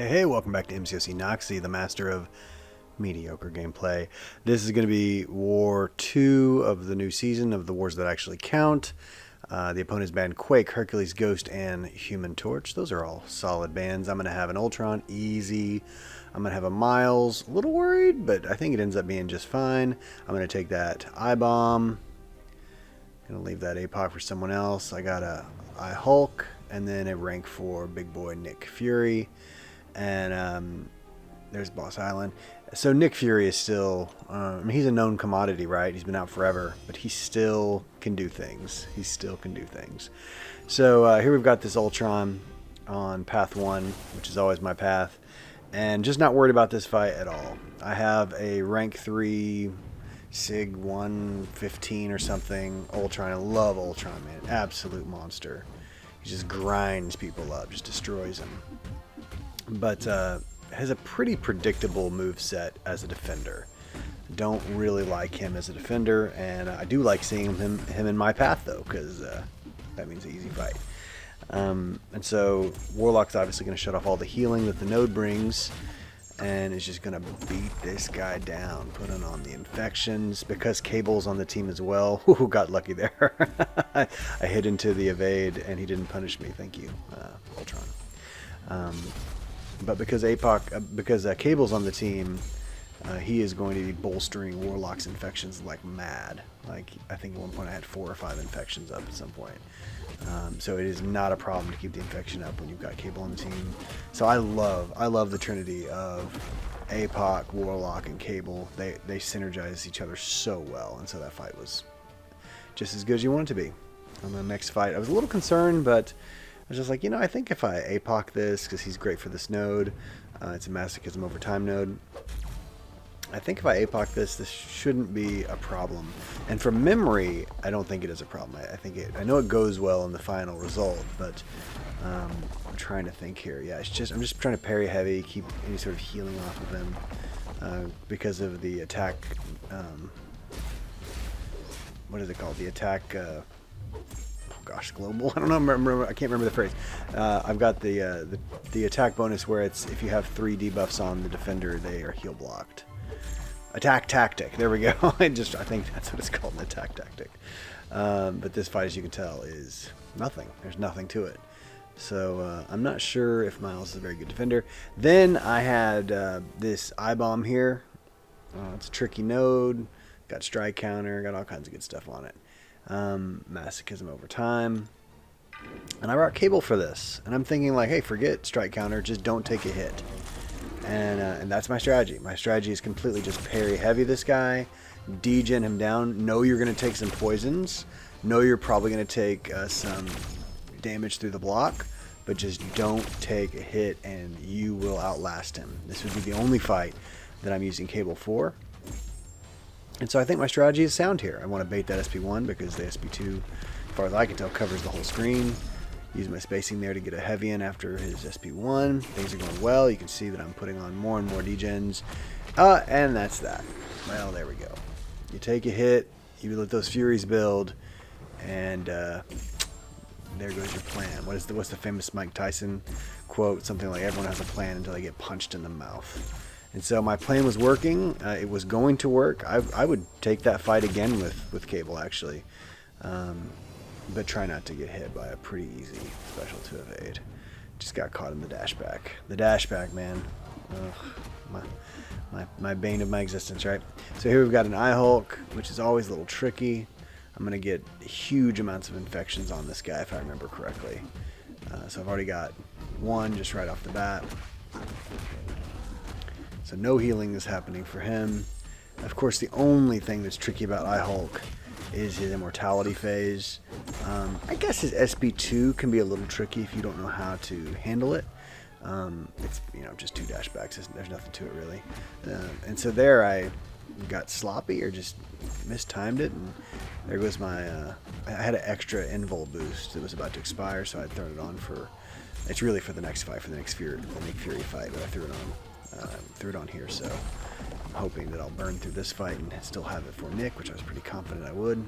Hey, welcome back to MCOC Noxie, the master of mediocre gameplay. This is going to be War 2 of the new season of the wars that actually count. The opponent's banned Quake, Hercules, Ghost, and Human Torch. Those are all solid bans. I'm going to have an Ultron, easy. I'm going to have a Miles, a little worried, but I think it ends up being just fine. I'm going to take that I-Bomb. Going to leave that Apoc for someone else. I got a I-Hulk, and then a rank 4 big boy Nick Fury. And there's Boss Island. So Nick Fury is still, he's a known commodity, right? He's been out forever, but he still can do things. He still can do things. So here we've got this Ultron on path 1, which is always my path, and just not worried about this fight at all. I have a rank 3 Sig 115 or something Ultron. I love Ultron, man. Absolute monster. He just grinds people up, just destroys them. But has a pretty predictable move set as a defender. Don't really like him as a defender, and I do like seeing him in my path though, because that means an easy fight. And so Warlock's obviously going to shut off all the healing that the node brings, and is just going to beat this guy down, putting on the infections, because Cable's on the team as well. Ooh, got lucky there. I hit into the evade, and he didn't punish me. Thank you, Ultron. But because Cable's on the team, he is going to be bolstering Warlock's infections like mad. Like, I think at one point I had 4 or 5 infections up at some point. So it is not a problem to keep the infection up when you've got Cable on the team. So I love the trinity of Apoc, Warlock, and Cable. They synergize each other so well, and so that fight was just as good as you want it to be. On the next fight, I was a little concerned, but I was just like, I think if I Apoc this, because he's great for this node, it's a Masochism over time node, I think if I Apoc this shouldn't be a problem. And from memory, I don't think it is a problem. I know it goes well in the final result, but I'm trying to think here. Yeah, I'm just trying to parry heavy, keep any sort of healing off of him, because of the attack, what is it called? The attack, global. I don't know. Remember, I can't remember the phrase. I've got the attack bonus where it's if you have 3 debuffs on the defender, they are heal blocked. Attack tactic. There we go. I think that's what it's called, an attack tactic. But this fight, as you can tell, is nothing. There's nothing to it. So I'm not sure if Miles is a very good defender. Then I had this I-Bomb here. It's a tricky node. Got strike counter. Got all kinds of good stuff on it. Masochism over time, and I brought Cable for this, and I'm thinking like, hey, forget strike counter, just don't take a hit, and that's my strategy. My strategy is completely just parry heavy this guy, degen him down, know you're going to take some poisons, know you're probably going to take some damage through the block, but just don't take a hit and you will outlast him. This would be the only fight that I'm using Cable for. And so I think my strategy is sound here. I want to bait that SP1 because the SP2, as far as I can tell, covers the whole screen. Use my spacing there to get a heavy in after his SP1. Things are going well. You can see that I'm putting on more and more degens. And that's that. Well, there we go. You take a hit, you let those Furies build, and there goes your plan. What's the famous Mike Tyson quote? Something like, everyone has a plan until they get punched in the mouth. And so my plan was working. It was going to work. I would take that fight again with Cable, actually. But try not to get hit by a pretty easy special to evade. Just got caught in the dashback. The dashback, man. Ugh, my bane of my existence, right? So here we've got an I-Hulk, which is always a little tricky. I'm going to get huge amounts of infections on this guy, if I remember correctly. So I've already got 1 just right off the bat. So no healing is happening for him. Of course, the only thing that's tricky about I-Hulk is his immortality phase. I guess his SP2 can be a little tricky if you don't know how to handle it. It's just 2 dashbacks. There's nothing to it really. And so there I got sloppy or just mistimed it, and there goes my. I had an extra invul boost that was about to expire, so I'd thrown it on for. It's really for the next fight, for the Nick Fury fight, but I threw it on. Threw it on here, so I'm hoping that I'll burn through this fight and still have it for Nick, which I was pretty confident I would.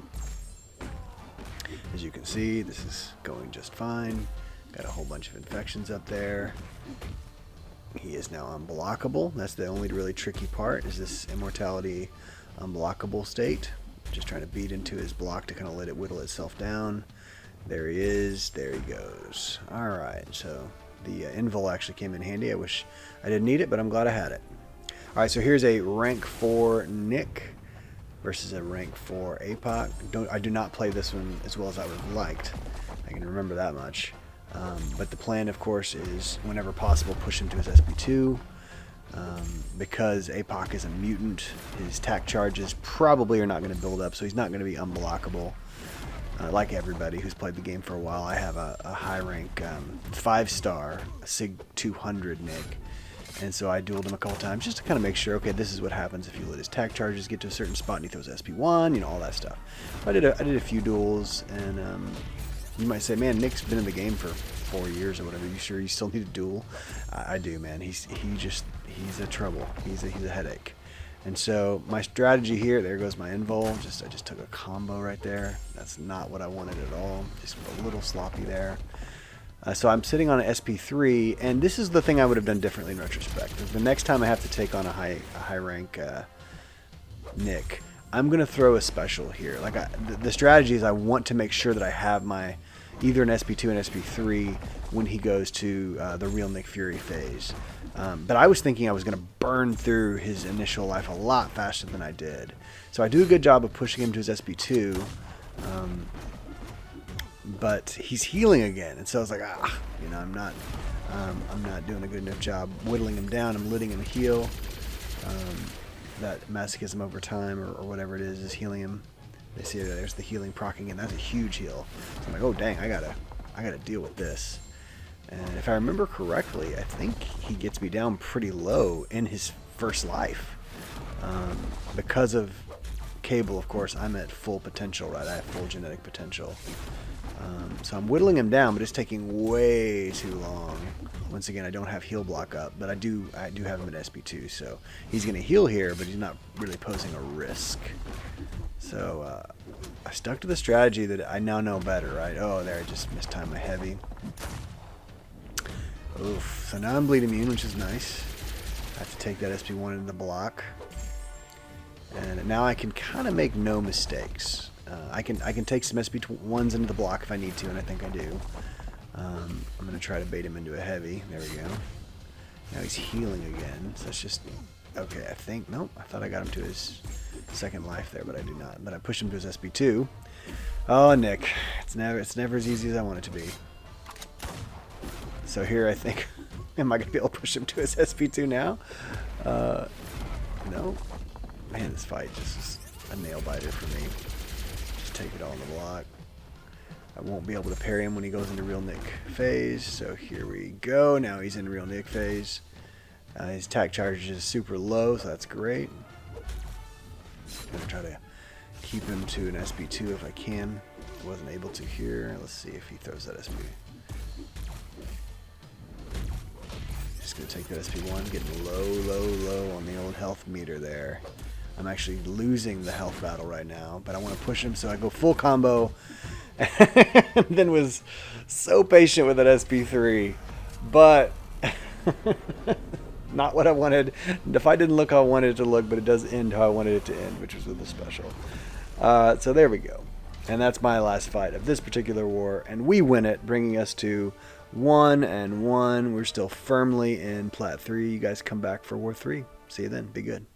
As you can see, this is going just fine. Got a whole bunch of infections up there. he is now unblockable. That's the only really tricky part, is this immortality unblockable state. Just trying to beat into his block to kind of let it whittle itself down. There he is. There he goes. Alright, so the invul actually came in handy. I wish I didn't need it, but I'm glad I had it. Alright, so here's a rank 4 Nick versus a rank 4 Apoc. I do not play this one as well as I would have liked. I can remember that much. But the plan, of course, is whenever possible, push him to his SP2. Because Apoc is a mutant, his tack charges probably are not going to build up, so he's not going to be unblockable. Like everybody who's played the game for a while, I have a high rank 5-star Sig 200 Nick. And so I dueled him a couple times just to kind of make sure, okay, this is what happens if you let his tack charges get to a certain spot and he throws SP1, you know, all that stuff. I did a few duels, and you might say, man, Nick's been in the game for 4 years or whatever. You sure you still need a duel? I do, man. He's a trouble. He's a headache. And so my strategy here, there goes my invul. I just took a combo right there. That's not what I wanted at all. Just a little sloppy there. So I'm sitting on an SP3, and this is the thing I would have done differently in retrospect. The next time I have to take on a high rank Nick, I'm gonna throw a special here. Like the strategy is I want to make sure that I have my either an SP2 and SP3 when he goes to the real Nick Fury phase. But I was thinking I was going to burn through his initial life a lot faster than I did. So I do a good job of pushing him to his SP2, but he's healing again, and so I was like, you know, I'm not doing a good enough job whittling him down. I'm letting him heal. That masochism over time, or whatever it is healing him. They see there's the healing proccing, and that's a huge heal. So I'm like, oh dang, I gotta deal with this. And if I remember correctly, I think he gets me down pretty low in his first life. Because of Cable, of course, I'm at full potential, right? I have full genetic potential. So I'm whittling him down, but it's taking way too long. Once again, I don't have heal block up, but I do have him at SP2, so he's going to heal here, but he's not really posing a risk. So I stuck to the strategy that I now know better, right? Oh, there, I just mistimed my heavy. Oof. So now I'm bleed immune, which is nice. I have to take that SP1 into the block. And now I can kind of make no mistakes. I can take some SP1s into the block if I need to, and I think I do. I'm going to try to bait him into a heavy. There we go. Now he's healing again. So it's just... Okay, I think... Nope, I thought I got him to his second life there, but I do not. But I pushed him to his SP2. Oh, Nick. It's never as easy as I want it to be. So here I think... Am I going to be able to push him to his SP2 now? No. Man, this fight just is a nail biter for me. Just take it all in the block. I won't be able to parry him when he goes into real Nick phase. So here we go. Now he's in real Nick phase. His attack charge is super low, so that's great. I'm going to try to keep him to an SP2 if I can. Wasn't able to here. Let's see if he throws that SP. Just going to take that SP1, getting low on the old health meter there. I'm actually losing the health battle right now, but I want to push him, so I go full combo. And then was so patient with that SP3, but not what I wanted. The fight didn't look how I wanted it to look, but it does end how I wanted it to end, which was with the special. So there we go. And that's my last fight of this particular war, and we win it, bringing us to 1-1. We're still firmly in Plat 3. You guys come back for War 3. See you then. Be good.